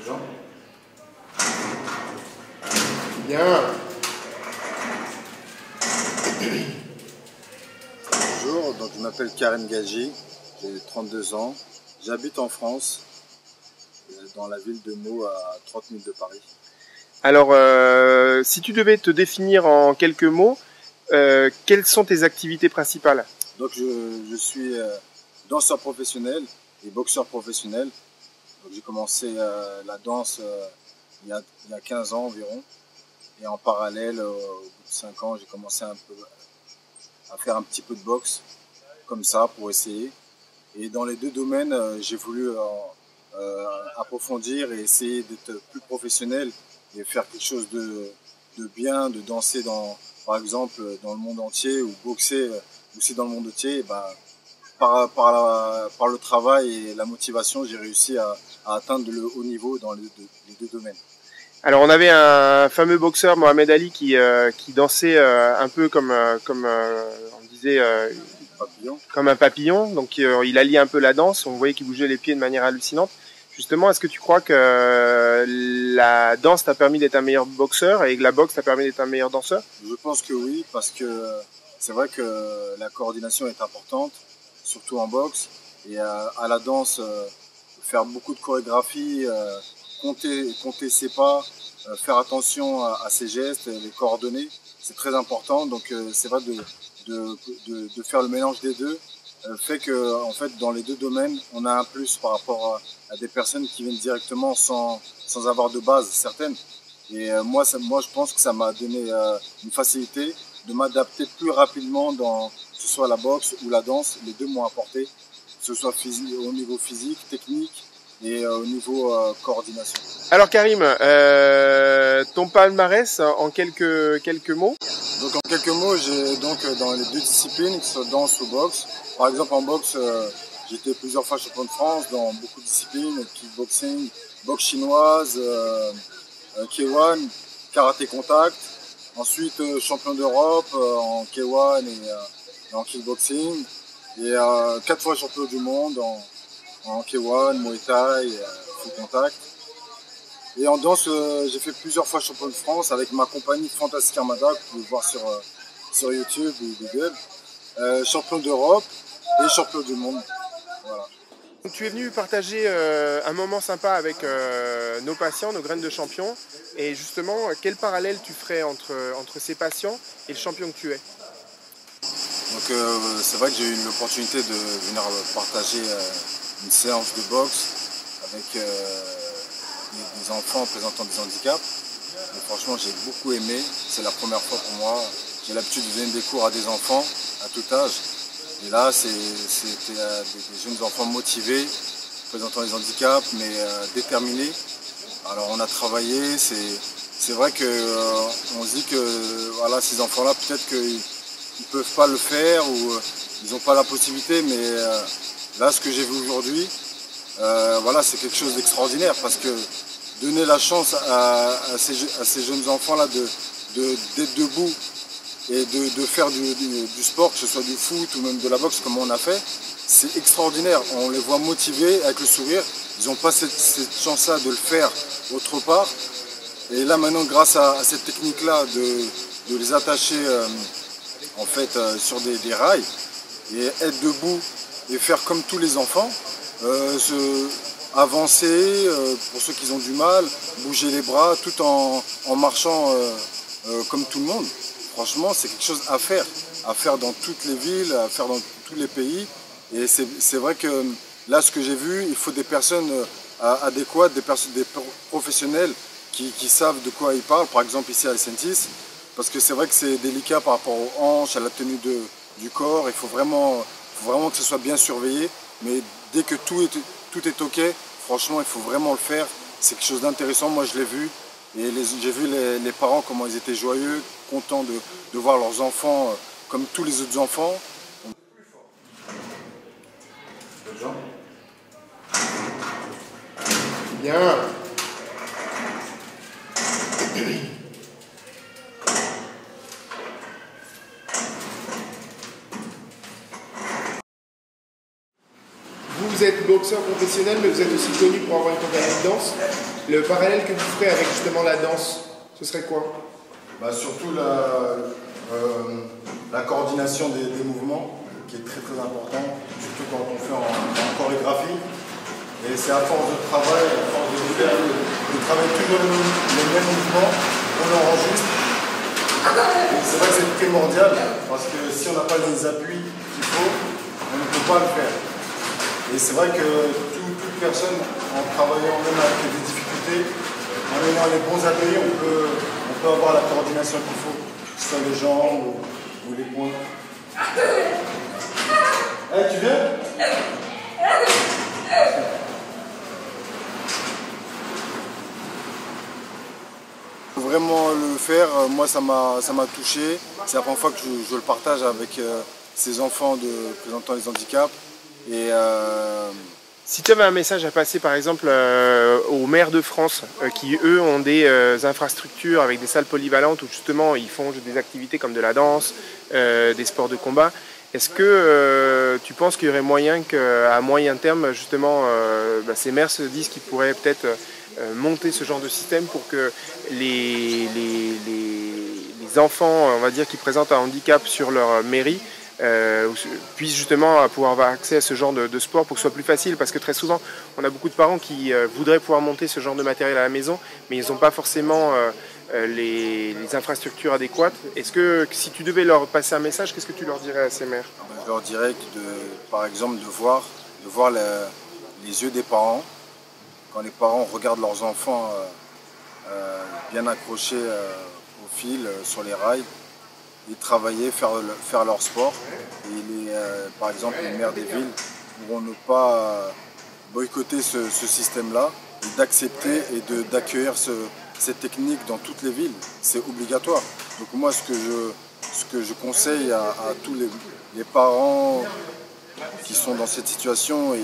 Jean. Bien. Bonjour, donc je m'appelle Karim Gadji, j'ai 32 ans, j'habite en France, dans la ville de Meaux à 30 minutes de Paris. Alors, si tu devais te définir en quelques mots, quelles sont tes activités principales? Donc je suis danseur professionnel et boxeur professionnel. J'ai commencé la danse il y a 15 ans environ. Et en parallèle, au bout de 5 ans, j'ai commencé à faire un petit peu de boxe, comme ça, pour essayer. Et dans les deux domaines, j'ai voulu approfondir et essayer d'être plus professionnel et faire quelque chose de bien, de danser par exemple dans le monde entier ou boxer aussi dans le monde entier. Et ben, par le travail et la motivation, j'ai réussi à atteindre le haut niveau dans les deux domaines. Alors, on avait un fameux boxeur, Mohamed Ali, qui dansait un peu comme on disait, Papillon. comme un papillon. Donc, il alliait un peu la danse. On voyait qu'il bougeait les pieds de manière hallucinante. Justement, est-ce que tu crois que la danse t'a permis d'être un meilleur boxeur et que la boxe t'a permis d'être un meilleur danseur? Je pense que oui, parce que c'est vrai que la coordination est importante, surtout en boxe. Et à la danse, faire beaucoup de chorégraphie, compter ses pas, faire attention à ses gestes, les coordonner, c'est très important. Donc c'est vrai de faire le mélange des deux fait que en fait dans les deux domaines on a un plus par rapport à des personnes qui viennent directement sans avoir de base certaines. Et moi je pense que ça m'a donné une facilité de m'adapter plus rapidement que ce soit la boxe ou la danse. Les deux m'ont apporté, que ce soit au niveau physique, technique et au niveau coordination. Alors Karim, ton palmarès en quelques mots? Donc en quelques mots, j'ai donc dans les deux disciplines, que ce soit danse ou boxe. Par exemple en boxe, j'ai été plusieurs fois champion de France dans beaucoup de disciplines, kickboxing, boxe chinoise, K1, karaté contact. Ensuite champion d'Europe en K1 et en kickboxing. Et 4 fois champion du monde en K1, Muay Thai, full contact. Et en danse, j'ai fait plusieurs fois champion de France avec ma compagnie Fantastic Armada, que vous pouvez voir sur YouTube ou Google. Champion d'Europe et champion du monde. Voilà. Tu es venu partager un moment sympa avec nos patients, nos graines de champions. Et justement, quel parallèle tu ferais entre ces patients et le champion que tu es? Donc c'est vrai que j'ai eu l'opportunité de venir partager une séance de boxe avec des enfants présentant des handicaps. Et franchement, j'ai beaucoup aimé. C'est la première fois pour moi. J'ai l'habitude de donner des cours à des enfants à tout âge. Et là, c'était des jeunes enfants motivés, présentant des handicaps, mais déterminés. Alors on a travaillé. C'est vrai qu'on se dit que voilà, ces enfants-là, peut-être qu'ils ne peuvent pas le faire ou ils n'ont pas la possibilité. Mais là, ce que j'ai vu aujourd'hui, voilà, c'est quelque chose d'extraordinaire parce que donner la chance à ces jeunes enfants-là d'être debout et de faire du sport, que ce soit du foot ou même de la boxe comme on a fait, c'est extraordinaire. On les voit motivés avec le sourire. Ils n'ont pas cette chance-là de le faire autre part. Et là maintenant, grâce à cette technique-là de les attacher en fait sur des rails et être debout et faire comme tous les enfants, avancer pour ceux qui ont du mal, bouger les bras tout en marchant comme tout le monde. Franchement, c'est quelque chose à faire dans toutes les villes, à faire dans tous les pays. Et c'est vrai que là, ce que j'ai vu, il faut des personnes adéquates, des professionnels qui savent de quoi ils parlent. Par exemple, ici à SNTIS, parce que c'est vrai que c'est délicat par rapport aux hanches, à la tenue du corps. Il faut vraiment que ce soit bien surveillé. Mais dès que tout est OK, franchement, il faut vraiment le faire. C'est quelque chose d'intéressant. Moi, je l'ai vu. Et j'ai vu les parents, comment ils étaient joyeux, contents de voir leurs enfants comme tous les autres enfants. Jean. Bien. êtes boxeur professionnel, mais vous êtes aussi connu pour avoir une compagnie de danse. Le parallèle que vous ferez avec justement la danse, ce serait quoi? Bah, surtout la coordination des mouvements, qui est très très important, surtout quand on fait en chorégraphie. Et c'est à force de travail, à force de travailler toujours les mêmes mouvements, on l'enregistre. C'est vrai que c'est primordial, parce que si on n'a pas les appuis qu'il faut, on ne peut pas le faire. Et c'est vrai que toute personne, en travaillant même avec des difficultés, en ayant les bons appuis, on peut avoir la coordination qu'il faut, que ce soit les jambes ou les poings. Hey, tu viens? Vraiment le faire, moi ça m'a touché. C'est la première fois que je le partage avec ces enfants présentant les handicaps. Et si tu avais un message à passer par exemple aux maires de France qui eux ont des infrastructures avec des salles polyvalentes où justement ils font des activités comme de la danse, des sports de combat, est-ce que tu penses qu'il y aurait moyen qu'à moyen terme justement ces maires se disent qu'ils pourraient peut-être monter ce genre de système pour que les enfants, on va dire, qui présentent un handicap sur leur mairie puissent justement pouvoir avoir accès à ce genre de sport pour que ce soit plus facile, parce que très souvent on a beaucoup de parents qui voudraient pouvoir monter ce genre de matériel à la maison mais ils n'ont pas forcément les infrastructures adéquates. Est-ce que si tu devais leur passer un message, qu'est-ce que tu leur dirais à ces mères? Je leur dirais par exemple de voir les yeux des parents. Quand les parents regardent leurs enfants bien accrochés au fil, sur les rails, et travailler, faire leur sport. Et par exemple, les maires des villes pourront ne pas boycotter ce système-là, et d'accepter et d'accueillir cette technique dans toutes les villes. C'est obligatoire. Donc moi, ce que je conseille à tous les parents qui sont dans cette situation et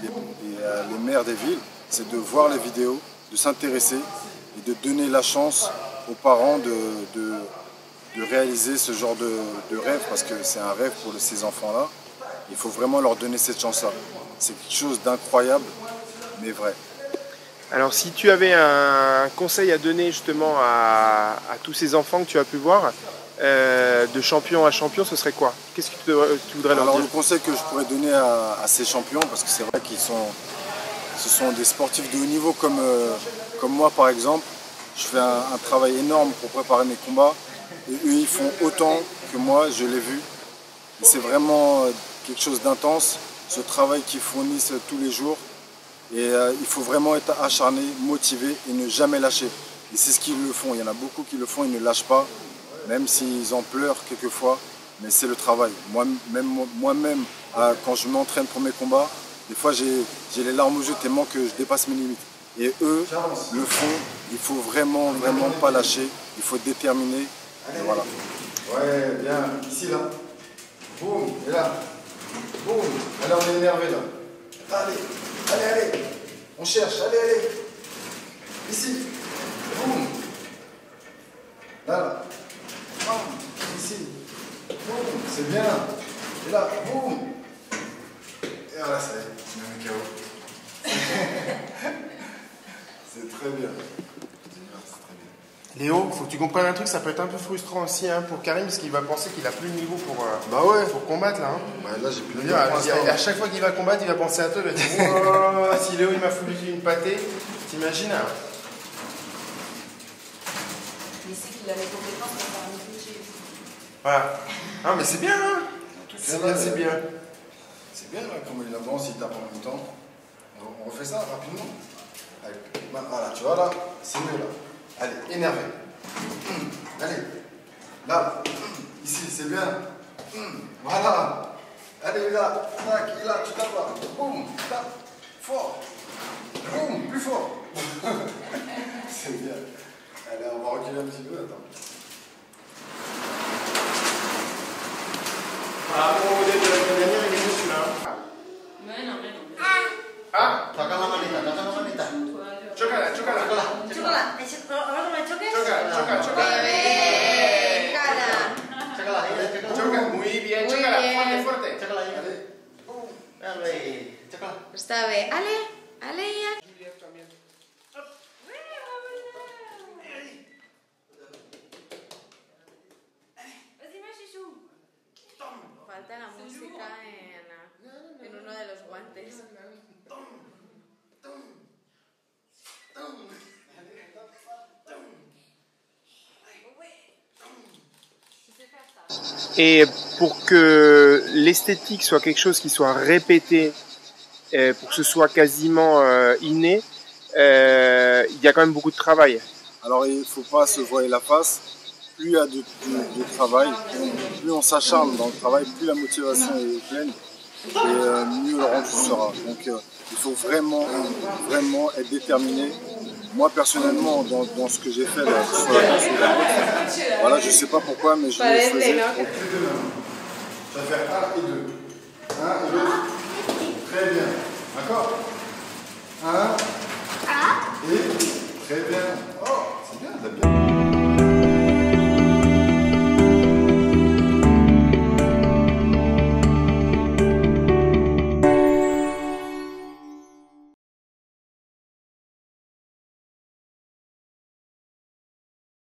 les maires des villes, c'est de voir les vidéos, de s'intéresser et de donner la chance aux parents de réaliser ce genre de rêve, parce que c'est un rêve pour ces enfants-là. Il faut vraiment leur donner cette chance-là. C'est quelque chose d'incroyable, mais vrai. Alors si tu avais un conseil à donner justement à tous ces enfants que tu as pu voir, de champion à champion, ce serait quoi? Qu'est-ce que tu voudrais leur dire? Alors le conseil que je pourrais donner à ces champions, parce que c'est vrai ce sont des sportifs de haut niveau comme moi par exemple. Je fais un travail énorme pour préparer mes combats et eux ils font autant que moi, je l'ai vu. C'est vraiment quelque chose d'intense, ce travail qu'ils fournissent tous les jours. Et il faut vraiment être acharné, motivé et ne jamais lâcher. Et c'est ce qu'ils le font. Il y en a beaucoup qui le font, ils ne lâchent pas, même s'ils en pleurent quelquefois. Mais c'est le travail. Moi-même, quand je m'entraîne pour mes combats, des fois j'ai les larmes aux yeux tellement que je dépasse mes limites. Et eux le font. Il faut vraiment pas lâcher. Il faut être déterminé. Et voilà. Ouais, bien. Ici, là. Boum. Et là. Boum. Allez, on est énervé là. Allez. On cherche. Allez. Ici. Boum. Là. Boum. Ici. Boum. C'est bien. Et là. Boum. Et voilà, ça y est. Tu mets un KO. C'est très bien. Léo, faut que tu comprennes un truc, ça peut être un peu frustrant aussi pour Karim, parce qu'il va penser qu'il a plus le niveau pour combattre là. Bah là j'ai plus de à chaque fois qu'il va combattre, il va penser à toi, il va dire oh, si Léo il m'a foutu une pâtée, t'imagines? Mais c'est qu'il a les compétences pour faire un budget. Voilà. Ah mais c'est bien, hein. C'est bien. C'est bien là, comme il avance, il tape en même temps. On refait ça rapidement. Allez, voilà, tu vois là, c'est mieux là. Allez, énervé. Allez, là, ici, c'est bien. Voilà. Allez, là, tac, et là, tu tapes là. Boum, tape, fort. Boum, plus fort. C'est bien. Allez, on va reculer un petit peu, attends. Ah, pour modèle de la dernière, il est celui-là. Mais non. Ah, Toca la manita. chócala. Ahora me choques. Chócala. Chócala. Choca, muy bien, chócala, fuerte. Chócala ahí. Dale, chócala. Está bien. Ale, ya. Falta la música en uno de los guantes. Et pour que l'esthétique soit quelque chose qui soit répété, pour que ce soit quasiment inné, il y a quand même beaucoup de travail. Alors il ne faut pas se voiler la face. Plus il y a de travail, plus on s'acharne dans le travail, plus la motivation est pleine et mieux le rendu sera. Donc il faut vraiment être déterminé. Moi personnellement, dans ce que j'ai fait là, sur la console de la boxe, voilà, je ne sais pas pourquoi, mais je le faisais. Ça va faire 1 et 2. 1 et 2. Très bien. D'accord. 1 et très bien.